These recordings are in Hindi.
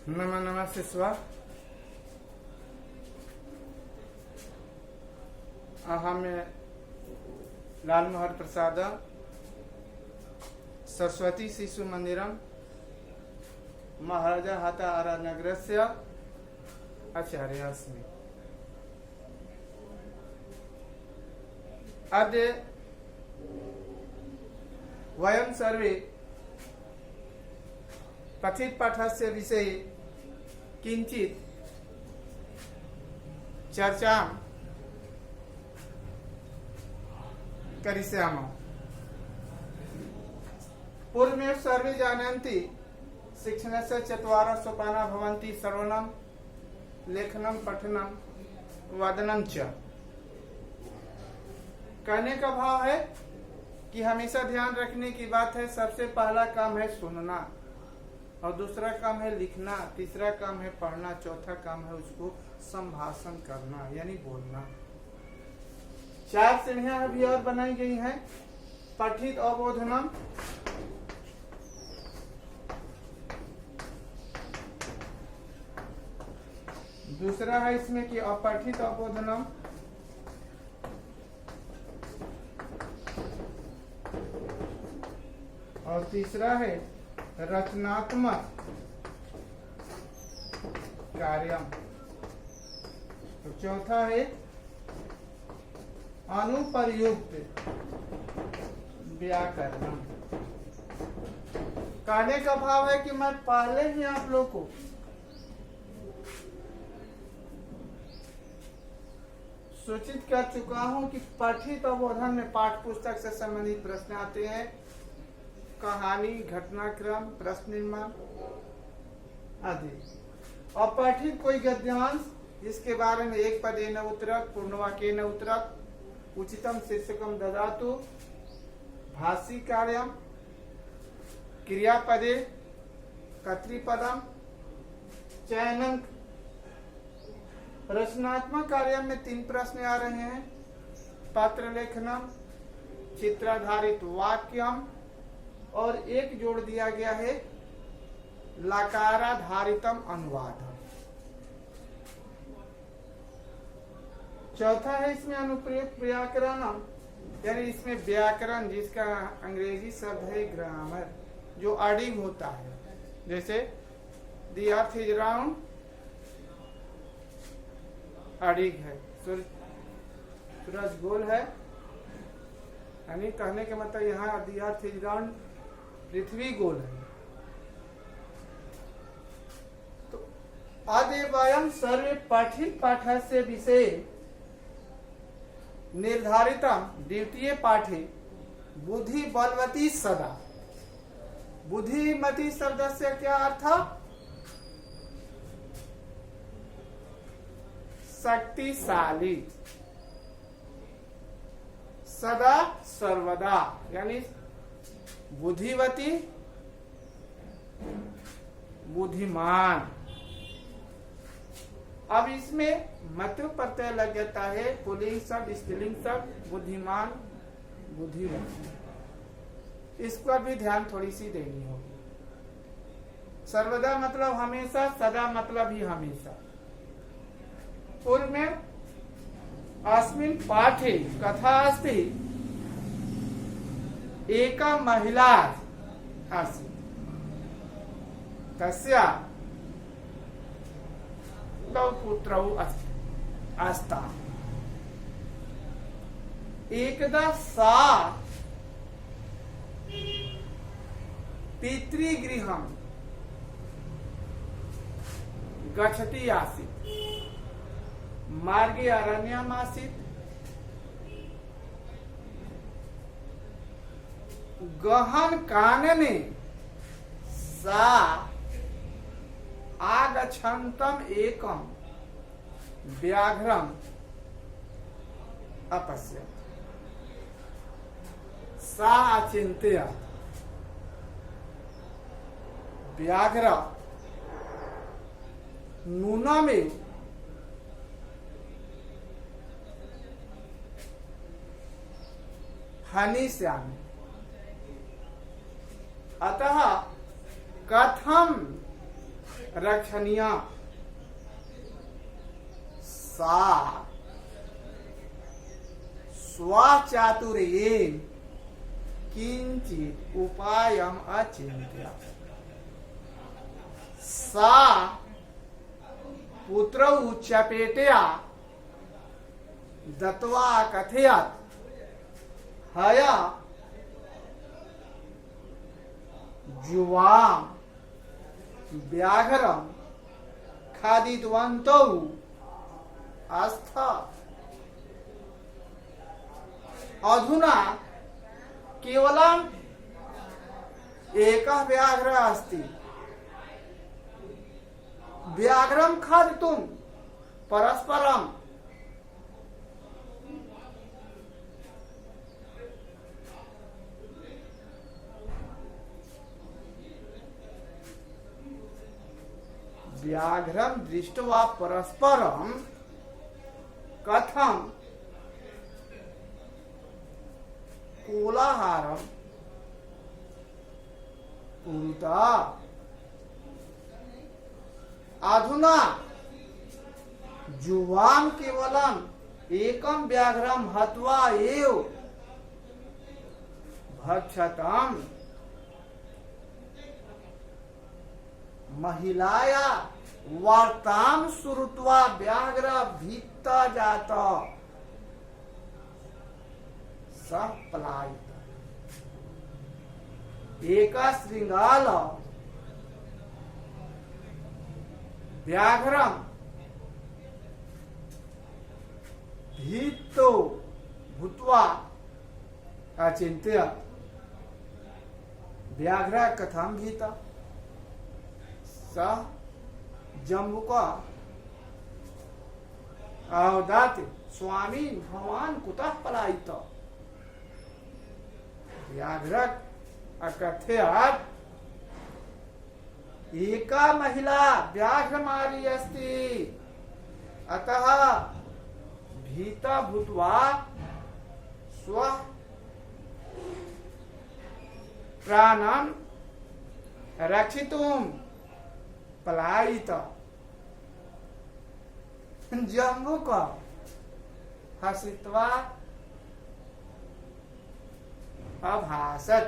नमः नमः शिष्वा अहम लालमोहर प्रसाद सरस्वती शिशु मंदिरम महाराजा हाता आरा नगरस्य आचार्य अस्मि। अद्य वयं सर्वे पठित पाठस्य विषये किंचित चर्चा करिष्यामः। पूर्व में सर्वे जानन्ति शिक्षणस्य चत्वारः सोपानाः भवन्ति श्रवणं, लेखनं, पठनं, वादनं च। कहने का भाव है कि हमेशा ध्यान रखने की बात है, सबसे पहला काम है सुनना और दूसरा काम है लिखना, तीसरा काम है पढ़ना, चौथा काम है उसको संभाषण करना यानी बोलना। 4 सीढ़ियां अभी और बनाई गई हैं। पठित अवबोधनम, दूसरा है इसमें कि अपठित अवबोधनम, और तीसरा है रचनात्मक कार्यम, तो चौथा है अनुप्रयुक्त व्याकरण। कहने का भाव है कि मैं पहले ही आप लोग को सूचित कर चुका हूं कि पठित अवबोधन में पाठ पुस्तक से संबंधित प्रश्न आते हैं, कहानी, घटनाक्रम, प्रश्न निर्माण आदि। और पठित कोई गद्यांश जिसके बारे में एक पदे न उत्तरक, पूर्णवाक्येन उत्तरक, उचितम शीर्षकम ददातु, भाषी कार्यम, क्रियापदे, कर्तृपदम, चयनम। रचनात्मक कार्य में 3 प्रश्न आ रहे हैं, पत्र लेखनम, चित्राधारित वाक्यम, और एक जोड़ दिया गया है लकाराधारितम अनुवाद। चौथा है इसमें अनुप्रयुक्त व्याकरणम, यानी इसमें व्याकरण जिसका अंग्रेजी शब्द है ग्रामर, जो अडिग होता है। जैसे द अर्थ इज राउंड, अडिग है, सूरज गोल है, यानी कहने के मतलब यहाँ द अर्थ इज राउंड, पृथ्वी गोल है। तो आदि वयं सर्वे पठित पाठस्य विषये निर्धारितम द्वितीय पाठे बुद्धि बलवती सदा। बुद्धिमती शब्द से क्या अर्थ? शक्तिशाली, सदा सर्वदा, यानी बुद्धिवती, बुद्धिमान। अब इसमें मतु प्रत्यय लग जाता है, पुल्लिंग शब्द, स्त्रीलिंग शब्द, बुद्धिमान, बुद्धिवती। इस पर भी ध्यान थोड़ी सी देनी होगी। सर्वदा मतलब हमेशा, सदा मतलब ही हमेशा। पूर्व में अस्मिन् पाठे कथा अस्ति एका महिला आसीत्, तस्या तौ पुत्रौ आस्ताम्। एकदा सा पितृगृहं गच्छति आसीत्, मार्गे अरण्यम् आसीत्, गहन कानने सा आगच्छन्तम् एकं व्याघ्रम् अपश्यत्। सा अचिन्तयत्, व्याघ्र नूनमेव हनिष्यामि। अतः कथम रक्षणीय सा स्वचातुर्येन किंचित उपायम अचिंत्य। सा पुत्र उच्चपेटया दत्वा कथयत् हया जुवाम व्याघ्रम खादितवन्तौ अस्थ। अधुना केवलम एकः व्याघ्रः अस्ति। व्याघ्रं खादितुं परस्परं व्याघ्रं दृष्ट्वा परस्परं कथं कोलाहलं कुरुता। अधुना जुवाम केवलम एकम व्याघ्रम हत्वा एव भक्षतम। महिलाया वार्तां श्रुत्वा व्याघ्र भीता जात सः पलायित। एका श्रृंगाल व्याघ्रं भीतो भूत्वा अचिंत्य। व्याघ्र कथं भीता सः जम्बुक अवदत् स्वामी भवान् कुतः पलायित। व्याघ्र अकथयत् एका महिला व्याघ्रमारी अस्ति, अतः भीता भूत्वा स्व प्राणं रक्षितुं पलायित। जम्बुक हसित्वा अभाषत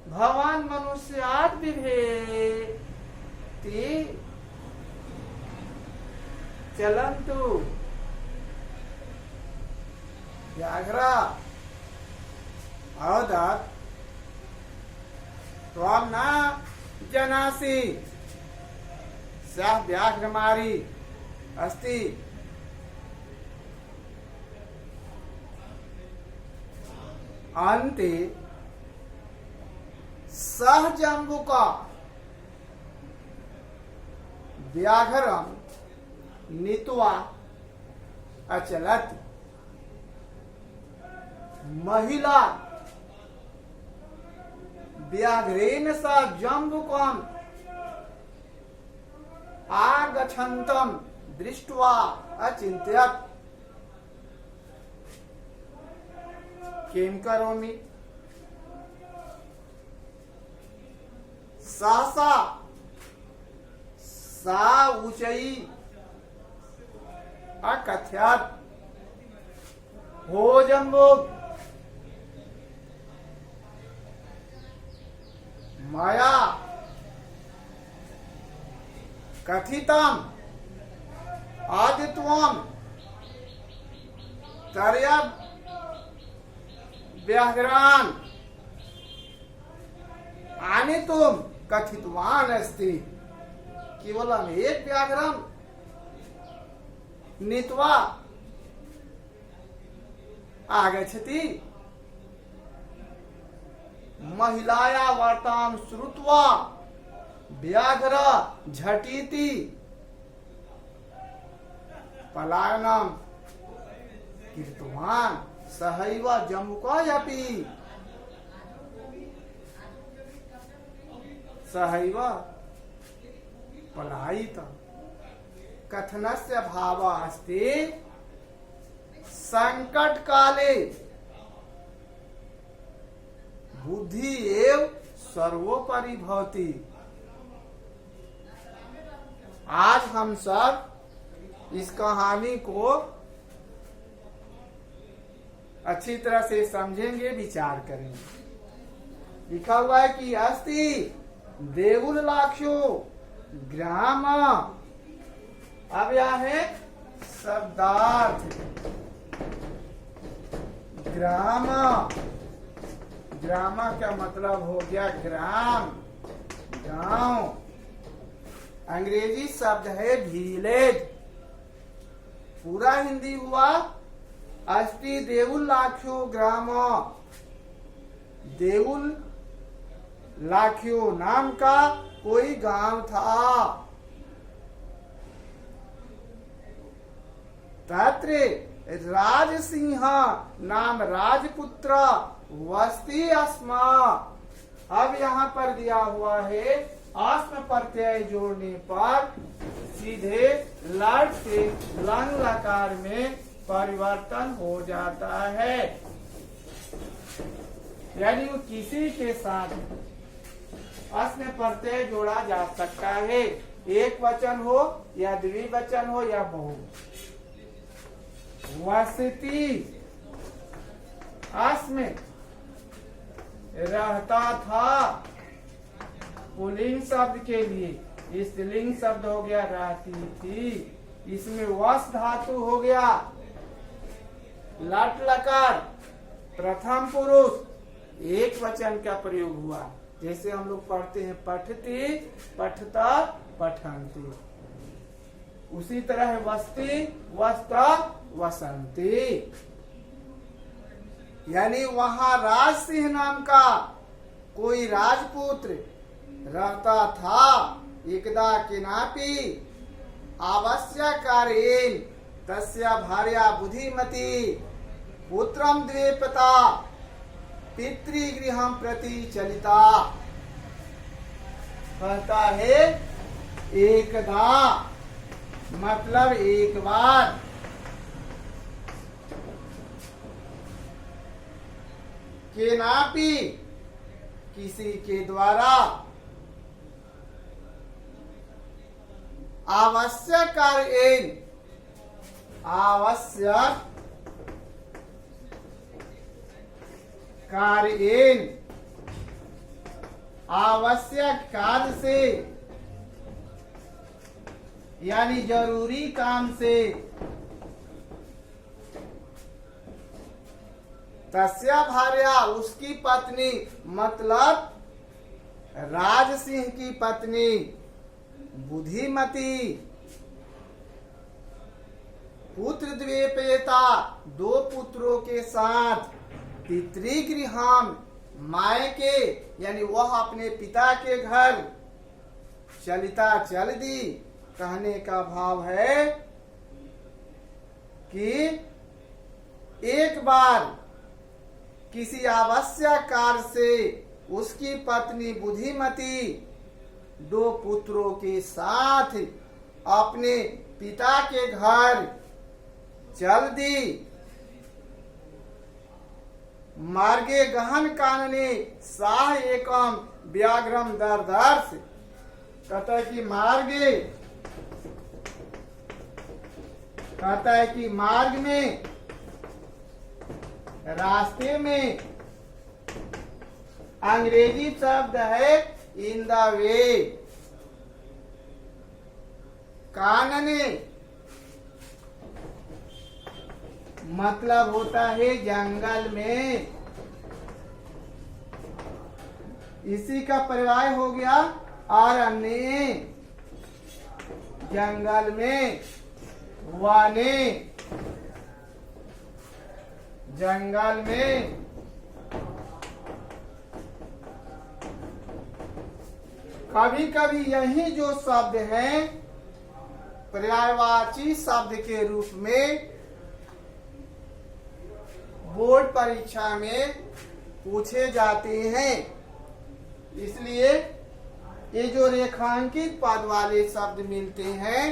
भवान् मनुष्यात् बिभेति चलन्तु। व्याघ्र अवदत् त्वं न जानासि सः व्याघ्रमारी अस्ति। अन्ते सः जम्बुक व्याघ्रं नीत्वा अचलत्। महिला व्याघ्रेण सह जम्बुकम् आगच्छन्तं दृष्ट्वा अचिन्तयत् किं करोमि। सहसा सा ऊचई अकथयत् हो जम्बुक मया कथितम् आदित्वं त्रयः व्याघ्रान् आनेतुं कथितवान् अस्ति। केवलम् एक व्याघ्रं नीत्वा आगच्छति। महिलाया वार्तां श्रुत्वा व्याघ्र झटिति पलायनं कृतवान्। सहैव जम्बुकोऽपि सहैव पलायित। कथनस्य भावः अस्ति संकट काले बुद्धि एव सर्वोपरि भवति। आज हम सब इस कहानी को अच्छी तरह से समझेंगे, विचार करेंगे। लिखा हुआ है कि अस्ति देउल लाक्षो ग्राम। अब यह है शब्दार्थ। ग्राम, ग्राम का मतलब हो गया ग्राम, गांव। अंग्रेजी शब्द है विलेज। पूरा हिंदी हुआ अस्ति देउल लाख्यो ग्राम। देउल लाख्यो नाम का कोई गांव था। तत्र राजसिंह नाम राजपुत्र वस्ती अस्मा। अब यहाँ पर दिया हुआ है अस्म प्रत्यय जोड़ने पर सीधे लट से लंग लकार में परिवर्तन हो जाता है। यानी वो किसी के साथ अस्म प्रत्यय जोड़ा जा सकता है, एक वचन हो या द्विवचन हो या बहु। वसती अस्म रहता था पुल्लिंग शब्द के लिए, स्त्रीलिंग शब्द हो गया रहती थी। इसमें वस धातु हो गया, लट लकार प्रथम पुरुष एक वचन का प्रयोग हुआ। जैसे हम लोग पढ़ते हैं पठती, पठता, पठंती। उसी तरह है वस्ती, वस्ता, वसंती। यानी वहां राज सिंह नाम का कोई राजपुत्र रहता था। एकदा किनापि आवश्यक कार्येन तस्या भार्या बुद्धिमती पुत्रम द्वेपता पितृगृहं प्रति चलिता। कहता है एकदा मतलब एक बार। केनापि किसी के द्वारा, आवश्यक कार्येन आवश्यक कार्येन आवश्यक कार्य से यानी जरूरी काम से तस्या भार्या उसकी पत्नी मतलब राज सिंह की पत्नी बुद्धिमती पुत्र द्वेपेता दो पुत्रों के साथ पितृगृहम मायके यानी वह अपने पिता के घर चलिता चल दी। कहने का भाव है कि एक बार किसी आवश्यक कार्य से उसकी पत्नी बुद्धिमती दो पुत्रों के साथ अपने पिता के घर चल दी। मार्गे गहन कानने साह एकम व्याघ्रम दर्दर्श। कहता है कि मार्गे, कहता है कि मार्ग में, रास्ते में। अंग्रेजी शब्द है इन द वे। कानने मतलब होता है जंगल में। इसी का पर्याय हो गया अरण्य, जंगल में। वाने जंगल में। कभी कभी यही जो शब्द हैं पर्यायवाची शब्द के रूप में बोर्ड परीक्षा में पूछे जाते हैं। इसलिए ये जो रेखांकित पद वाले शब्द मिलते हैं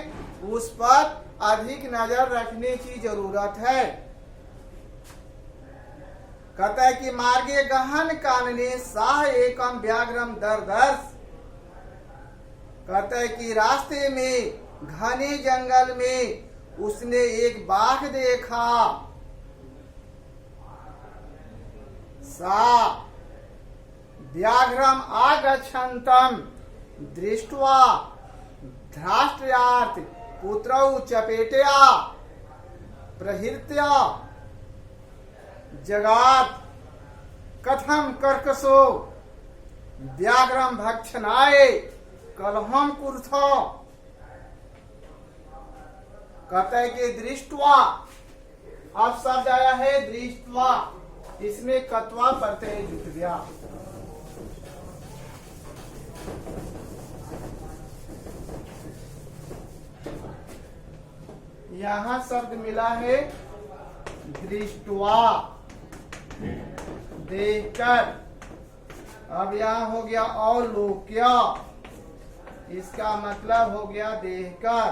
उस पर अधिक नजर रखने की जरूरत है। कहता है कि मार्गे गहन कानने साह एकम व्याघ्रम दर्दर्श। कहता है कि रास्ते में घने जंगल में उसने एक बाघ देखा। सा व्याघ्रम आगच्छन्तम् दृष्ट्वा धृष्ट्यार्थ पुत्रौ चपेटया प्रहृत्य जगात् कथम कर्कशो व्याघ्रम भक्षणाय कलहम कुरुथ। कहता है कि दृष्टवा, अब शब्द आया है दृष्टवा, इसमें कत्वा प्रत्यय जुट गया। यहाँ शब्द मिला है दृष्टवा, देखकर। अब यहाँ हो गया अवलोक्य, इसका मतलब हो गया देखकर।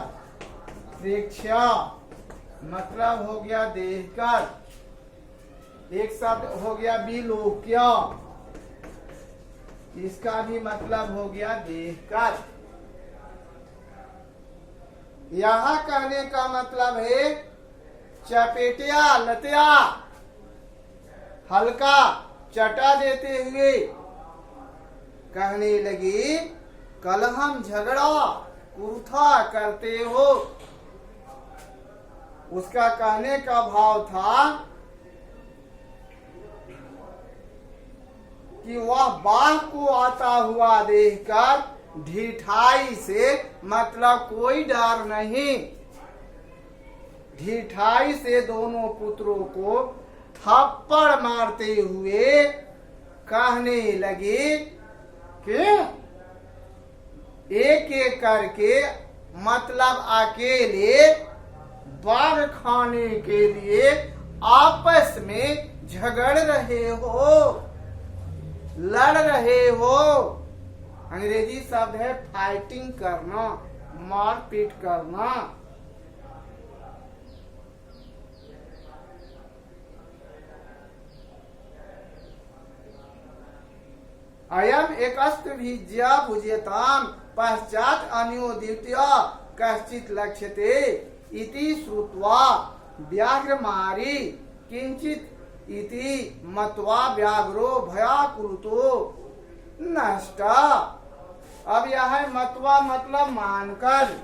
प्रेक्ष्य मतलब हो गया देखकर। एक शब्द हो गया विलोक्य, इसका भी मतलब हो गया देखकर। यहाँ कहने का मतलब है चपेटिया लतिया, हल्का चटा देते हुए कहने लगी कल हम झगड़ा कुरुथा करते हो। उसका कहने का भाव था कि वह बाघ को आता हुआ देखकर ढिठाई से, मतलब कोई डर नहीं, ढिठाई से दोनों पुत्रों को थप्पड़ मारते हुए कहने लगे कि एक एक करके, मतलब अकेले बाघ खाने के लिए आपस में झगड़ रहे हो, लड़ रहे हो। अंग्रेजी शब्द है फाइटिंग करना, मारपीट करना। अयम एकस्त भिज्या भुज्यताम पश्चात अन्यो द्वितीय कश्चित लक्ष्यते इति श्रुत्वा व्याघ्रमारी किंचित इति मत्वा व्याघ्रो भयाकुरुतो नष्ट। अब यह है मतवा, मतलब मानकर।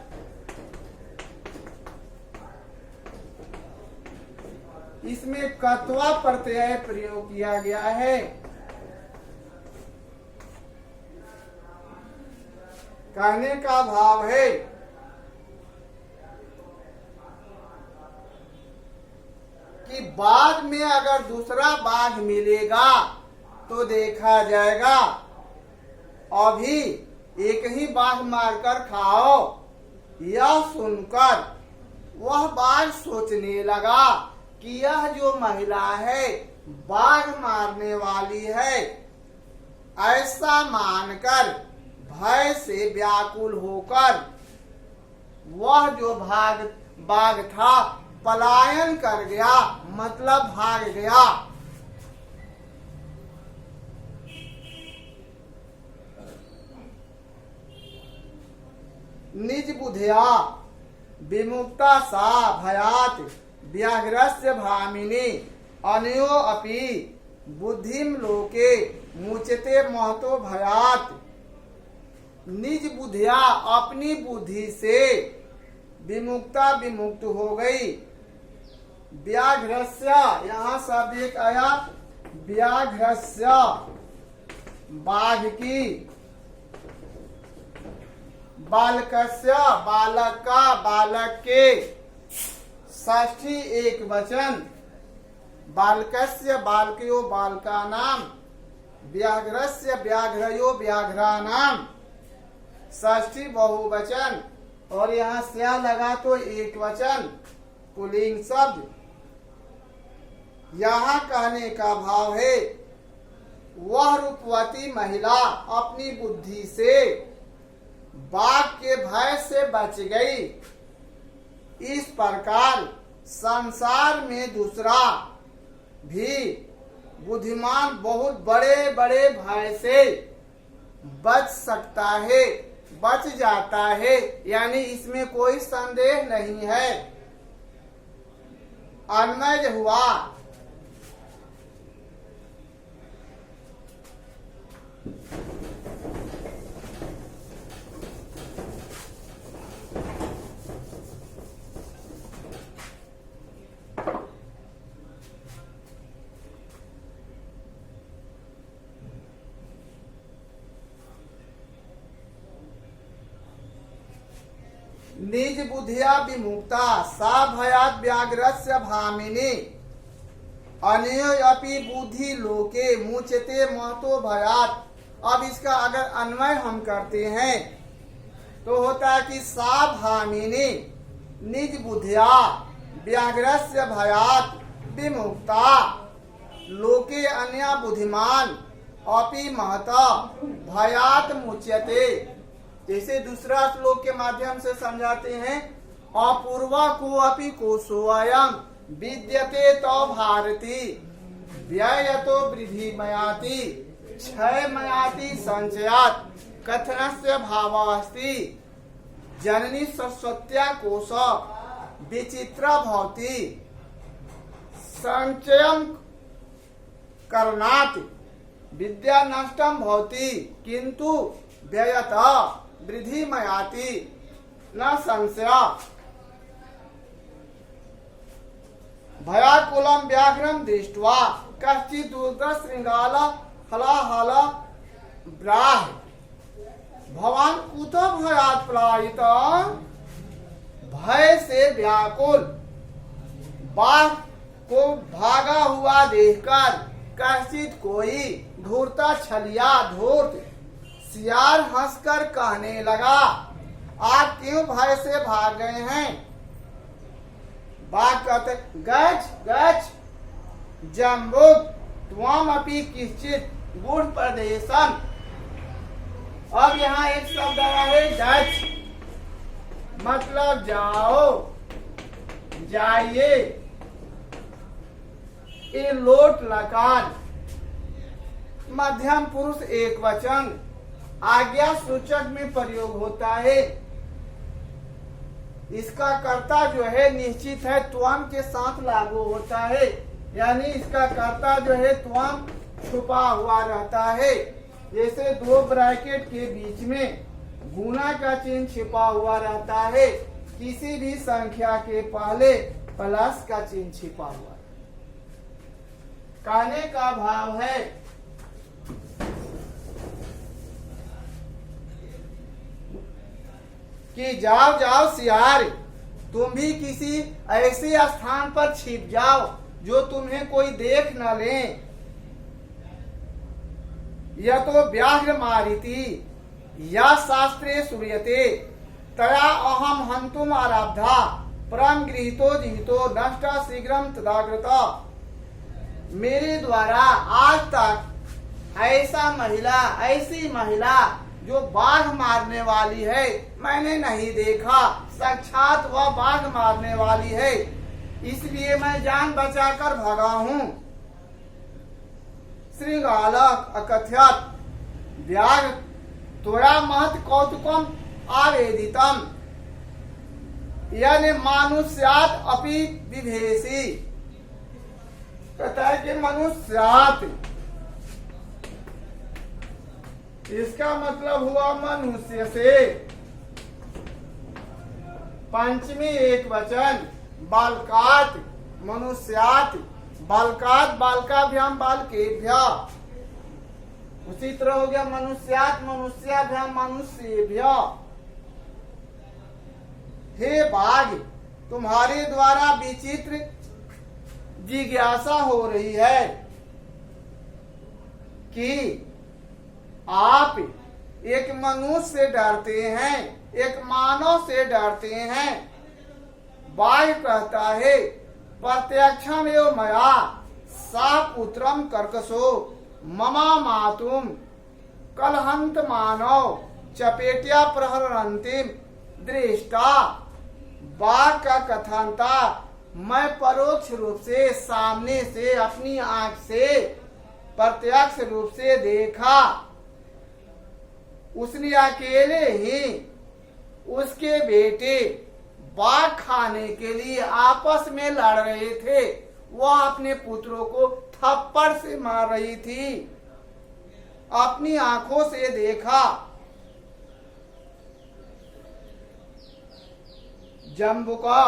इसमें कत्वा प्रत्यय प्रयोग किया गया है। कहने का भाव है कि बाद में अगर दूसरा बाघ मिलेगा तो देखा जाएगा, अभी एक ही बाघ मारकर खाओ। यह सुनकर वह बाघ सोचने लगा कि यह जो महिला है बाघ मारने वाली है। ऐसा मानकर भय से व्याकुल होकर वह जो बाघ था पलायन कर गया, मतलब भाग गया। निज बुधिया विमुक्ता सा भयात व्याघ्रस्य भामिनी अनयो अपि बुद्धिम लोके मुचते महतो भयात। निज बुधिया, अपनी बुद्धि से विमुक्ता विमुक्त हो गई। व्याघ्रस्य, यहाँ शब्द एक आया व्याघ्रस्य, बाघ की। बालकस्य, बालक का, बालक के। षष्ठी एक वचन। बालकस्य बालकयो बालका नाम, व्याघ्रस्य व्याघ्रयो व्याघ्रा नाम। षष्ठी बहुवचन, और यहाँ स्या लगा तो एक वचन पुल्लिंग शब्द। यहाँ कहने का भाव है वह रूपवती महिला अपनी बुद्धि से बाघ के भय से बच गई। इस प्रकार संसार में दूसरा भी बुद्धिमान बहुत बड़े बड़े भय से बच सकता है, बच जाता है, यानी इसमें कोई संदेह नहीं है। अन्वय हुआ। निज बुद्धिया विमुक्ता सा भयात व्याघ्रस्य भामिनी अन्योपि बुद्धि लोके मुचते महतो भयात। अब इसका अगर अन्वय हम करते हैं तो होता है कि सा भामिनी निज बुद्धिया व्याघ्रस्य भयात विमुक्ता लोके अन्य बुद्धिमान अपि महता भयात मुच्यते। जैसे दूसरा श्लोक के माध्यम से समझाते हैं, अपूर्वा को अपि कोशोऽयं विद्यते तो भारती व्ययतो वृद्धि मयाति क्षय मयाति संचयात् कथनस्य भावास्ति जननी सरस्वत्या कोश विचित्रा भवति संचयं करणात् विद्या नष्टं भवति किंतु व्ययता वृद्धि मयाति न संशय। भयाकुलम व्याघ्रम दृष्ट्वा कश्चित् दुर्ग श्रृंगाल हलाहल ब्राह भवान कुतो भयात् पलायित। भय से व्याकुल बाघ को भागा हुआ देखकर कश्चित् कोई धूर्ता छलिया धूर्त सियार हंसकर कहने लगा, आप क्यों भय से भाग गए हैं? बाघ कहते, गज गज जम्बुक त्वम अपि किश्चित गुण प्रदेशन। अब यहाँ एक शब्द आया है गज, मतलब जाओ, जाइए। ये लोट लकार मध्यम पुरुष एक वचन आज्ञा सूचक में प्रयोग होता है। इसका कर्ता जो है निश्चित है, त्वम के साथ लागू होता है, यानी इसका कर्ता जो है त्वम छुपा हुआ रहता है। जैसे दो ब्रैकेट के बीच में गुना का चिन्ह छिपा हुआ रहता है, किसी भी संख्या के पहले प्लस का चिन्ह छिपा हुआ है। कहने का भाव है कि जाओ जाओ सियार, तुम भी किसी ऐसे स्थान पर छिप जाओ जो तुम्हें कोई देख न ले। यह तो व्याघ्र मारिति या शास्त्रे सूर्यते तया अहम हंतुम आरब्धा परम गृहीतो जिहितो नष्ट शीघ्रम तदाग्रता। मेरे द्वारा आज तक ऐसी महिला जो बाघ मारने वाली है मैंने नहीं देखा। साक्षात वह बाघ मारने वाली है, इसलिए मैं जान बचाकर भागा हूँ। श्रृंगालक अकथ्यत व्याघ्र त्वया महत् कौतुकम आवेदितम यानी मानुष्यात् अपि विभेषी। कहता है कि मनुष्यात्, इसका मतलब हुआ मनुष्य से। पंचमी एक वचन बालकात मनुष्यात, बालकात बालकाभ्याम बालकेभ्य। उसी तरह हो गया मनुष्यात मनुष्याभ्याम मनुष्येभ्य। हे बाघ, तुम्हारे द्वारा विचित्र जिज्ञासा हो रही है कि आप एक मनुष्य से डरते हैं, एक मानव से डरते हैं। बाघ कहता है प्रत्यक्षम एवं मया सा पुत्रम कर्कशो ममा मातुम कलहंत मानव चपेटिया प्रहरंतिम दृष्टा। बाघ का कथन था, मैं परोक्ष रूप से सामने से अपनी आंख से प्रत्यक्ष रूप से देखा उसने अकेले ही उसके बेटे बाघ खाने के लिए आपस में लड़ रहे थे। वह अपने पुत्रों को थप्पड़ से मार रही थी। अपनी आंखों से देखा। जम्बुका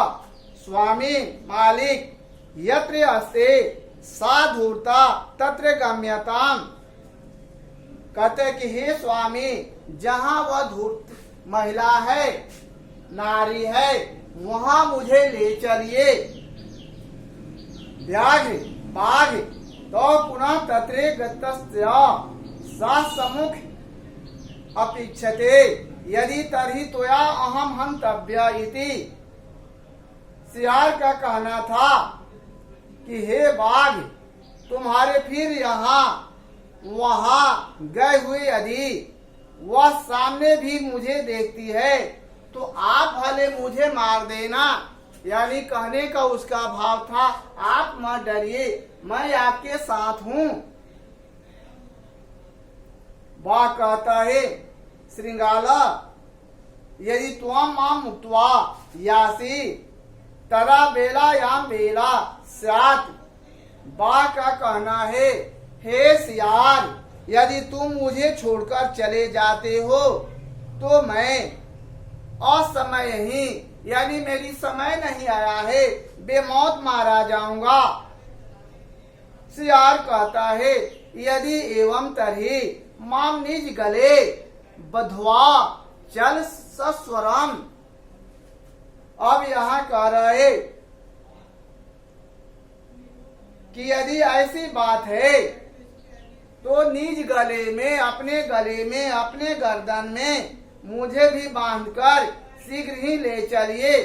स्वामी मालिक यत्र अस्ते सा धूर्ता तत्र गम्यताम। कहते कि हे स्वामी, जहां वह धूर्त महिला है, नारी है, वहां मुझे ले चलिए। व्याघ्र बाघ तो पुनः तत्रे गतस्य सा सम्मुख अपेक्षते यदि तर्हि त्वया अहम हन्तव्य इति। सियार का कहना था कि हे बाघ, तुम्हारे फिर यहाँ वहां गए हुए यदि वह सामने भी मुझे देखती है तो आप भले मुझे मार देना। यानी कहने का उसका भाव था, आप मत डरिए, मैं आपके साथ हूं। वह कहता है श्रृंगाला यदि त्वं मां मुक्त्वा यासी तदा बेलायाम बेला स्यात्। बा का कहना है, हे सियार, यदि तुम मुझे छोड़कर चले जाते हो तो मैं असमय ही, यानी मेरी समय नहीं आया है, बेमौत मारा जाऊंगा। सियार कहता है यदि एवं तर्हि माम निज गले बधवा चल सस्वरम। अब यहाँ कह रहे कि यदि ऐसी बात है तो निज गले में, अपने गले में, अपने गर्दन में मुझे भी बांधकर शीघ्र ही ले चलिए।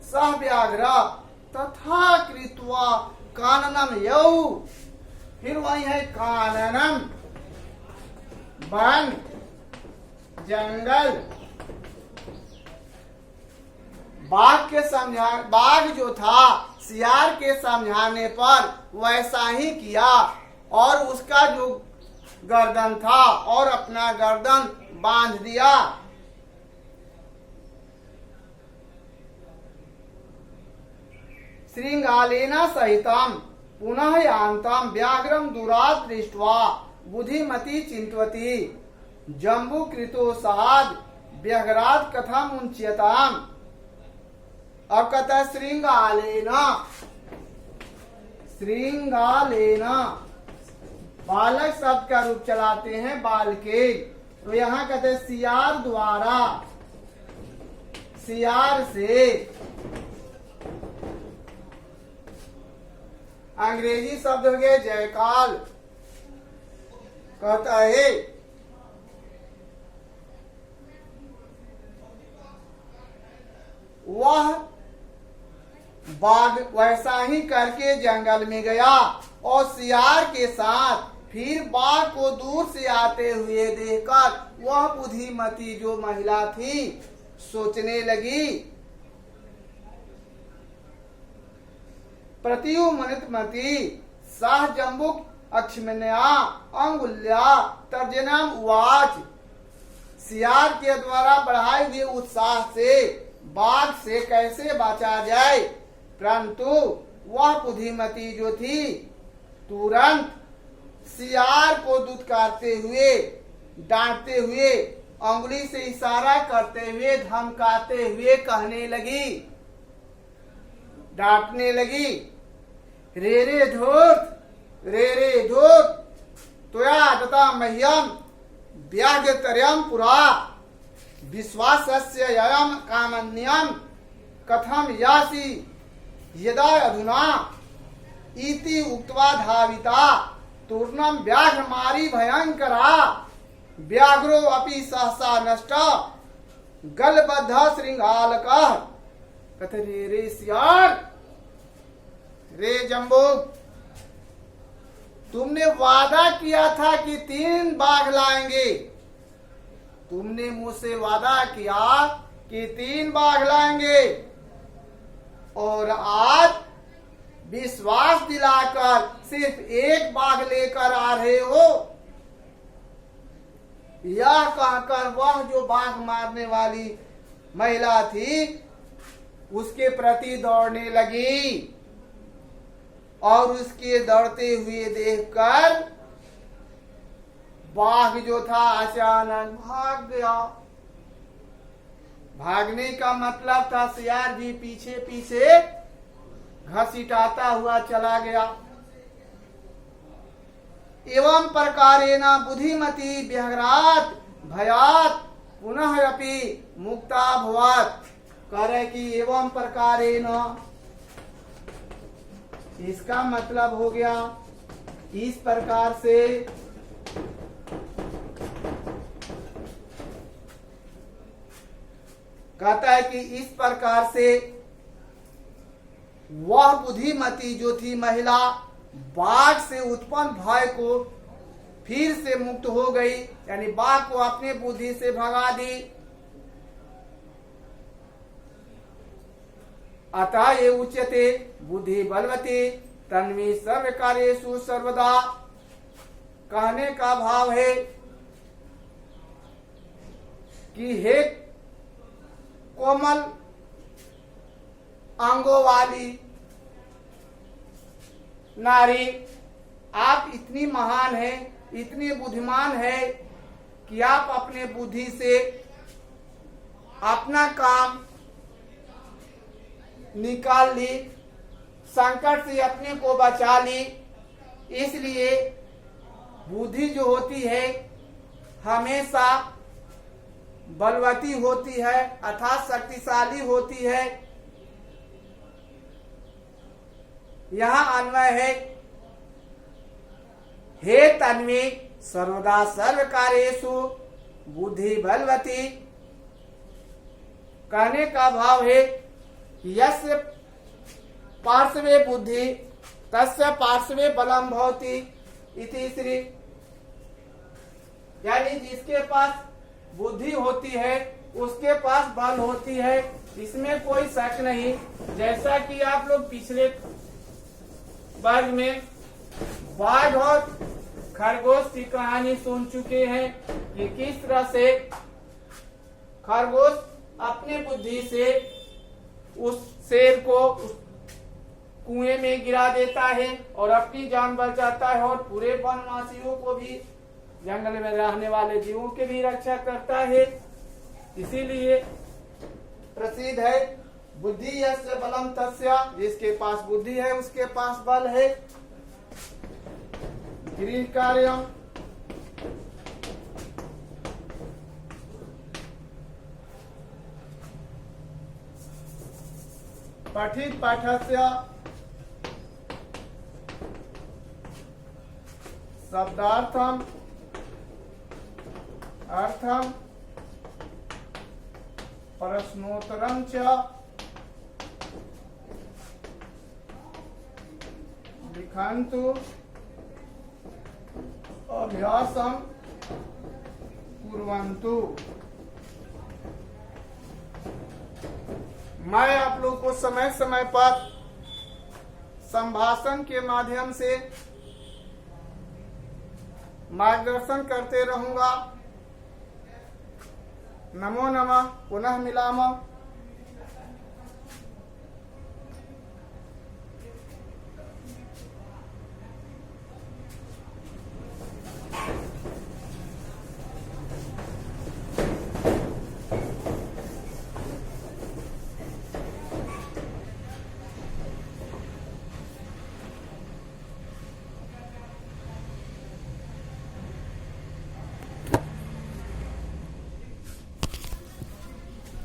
सह व्याघ्र तथा कृत्वा काननम यौ। फिर वही है काननम, वन, जंगल। बाघ जो था सियार के समझाने पर वैसा ही किया और उसका जो गर्दन था और अपना गर्दन बांध दिया। श्रृंगालेना सहितम पुनः यान्तम व्याघ्रम दूरात् दृष्ट्वा बुद्धिमती चिंतवती जम्बू कृतो सहाद व्याघ्रात् कथम उच्यताम। अब कहता श्रृंगालेना, श्रृंगालेना बालक शब्द का रूप चलाते हैं बाल के, तो यहाँ कहते सियार द्वारा, सियार से। अंग्रेजी शब्द हो गए जयकाल। कहता है वह बाघ वैसा ही करके जंगल में गया और सियार के साथ फिर बाघ को दूर से आते हुए देखकर वह बुद्धिमती जो महिला थी सोचने लगी। प्रत्युमनितमती सह जम्बुक अक्षमन्या अंगुल्या तर्जनम उवाच। सियार के द्वारा बढ़ाए हुए उत्साह से बाघ से कैसे बचा जाए, परंतु वह बुद्धिमती जो थी तुरंत सियार को दुत्कारते हुए, डांटते हुए, अंगुली से इशारा करते हुए, धमकाते हुए कहने लगी, डांटने लगी, रे रे धूर्त, रे रे धूर्त, त्वया दत्ता मह्यम व्याघ्रतर्यम पुरा विश्वासस्य ययम कामन्यम कथम यासि यदा अधुना इति उक्त्वा धाविता तूर्णम व्याघ्रमारी भयंकरा व्याघ्रो अपि सहसा नष्ट गलबद्ध श्रृंगालकः। कहते रे सियार, रे जम्बू, तुमने वादा किया था कि 3 बाघ लाएंगे। तुमने मुझसे वादा किया कि 3 बाघ लाएंगे और आज विश्वास दिलाकर सिर्फ 1 बाघ लेकर आ रहे हो। यह कहकर वह जो बाघ मारने वाली महिला थी उसके प्रति दौड़ने लगी और उसके दौड़ते हुए देखकर बाघ जो था अचानक भाग गया। भागने का मतलब था सियार भी पीछे पीछे घसीटाता हुआ चला गया। एवं प्रकारेण बुद्धिमती व्याघ्रात् भयात् पुनः अपि मुक्ता भवत्। करे कि एवं प्रकारेण, इसका मतलब हो गया इस प्रकार से कहता है कि इस प्रकार से वह बुद्धिमती जो थी महिला बाघ से उत्पन्न भय को फिर से मुक्त हो गई, यानी बाघ को अपने बुद्धि से भगा दी। अतः ये उच्यते बुद्धि बलवती तन्वी सर्व कार्येषु सर्वदा। कहने का भाव है कि हे कोमल अंगों वाली नारी, आप इतनी महान है, इतनी बुद्धिमान है कि आप अपने बुद्धि से अपना काम निकाल ली, संकट से अपने को बचा ली। इसलिए बुद्धि जो होती है हमेशा बलवती होती है अर्थात शक्तिशाली होती है। यहाँ अन्वय है हे तन्वी सर्वदा सर्व कार्येषु बुद्धि बलवती। कहने का भाव है यस्य पार्श्वे बुद्धि तस्य पार्श्वे बलम भवति इति श्री। यानी जिसके पास बुद्धि होती है उसके पास बल होती है, इसमें कोई शक नहीं। जैसा कि आप लोग पिछले वर्ग में बाघ और खरगोश की कहानी सुन चुके हैं कि किस तरह से खरगोश अपने बुद्धि से उस शेर को कुएं में गिरा देता है और अपनी जान बचाता है और पूरे वनवासियों को भी, जंगल में रहने वाले जीवों की भी रक्षा करता है। इसीलिए प्रसिद्ध है बुद्धि यस्य बलम तस्य, जिसके पास बुद्धि है उसके पास बल है। गृह कार्यम पठित पाठस्य शब्दार्थम अर्थम प्रश्नोत्तरम च लिखन्तु अभ्यासम कुर्वन्तु। मैं आप लोग को समय समय पर संभाषण के माध्यम से मार्गदर्शन करते रहूंगा। नमो नमः, पुनः मिलामः।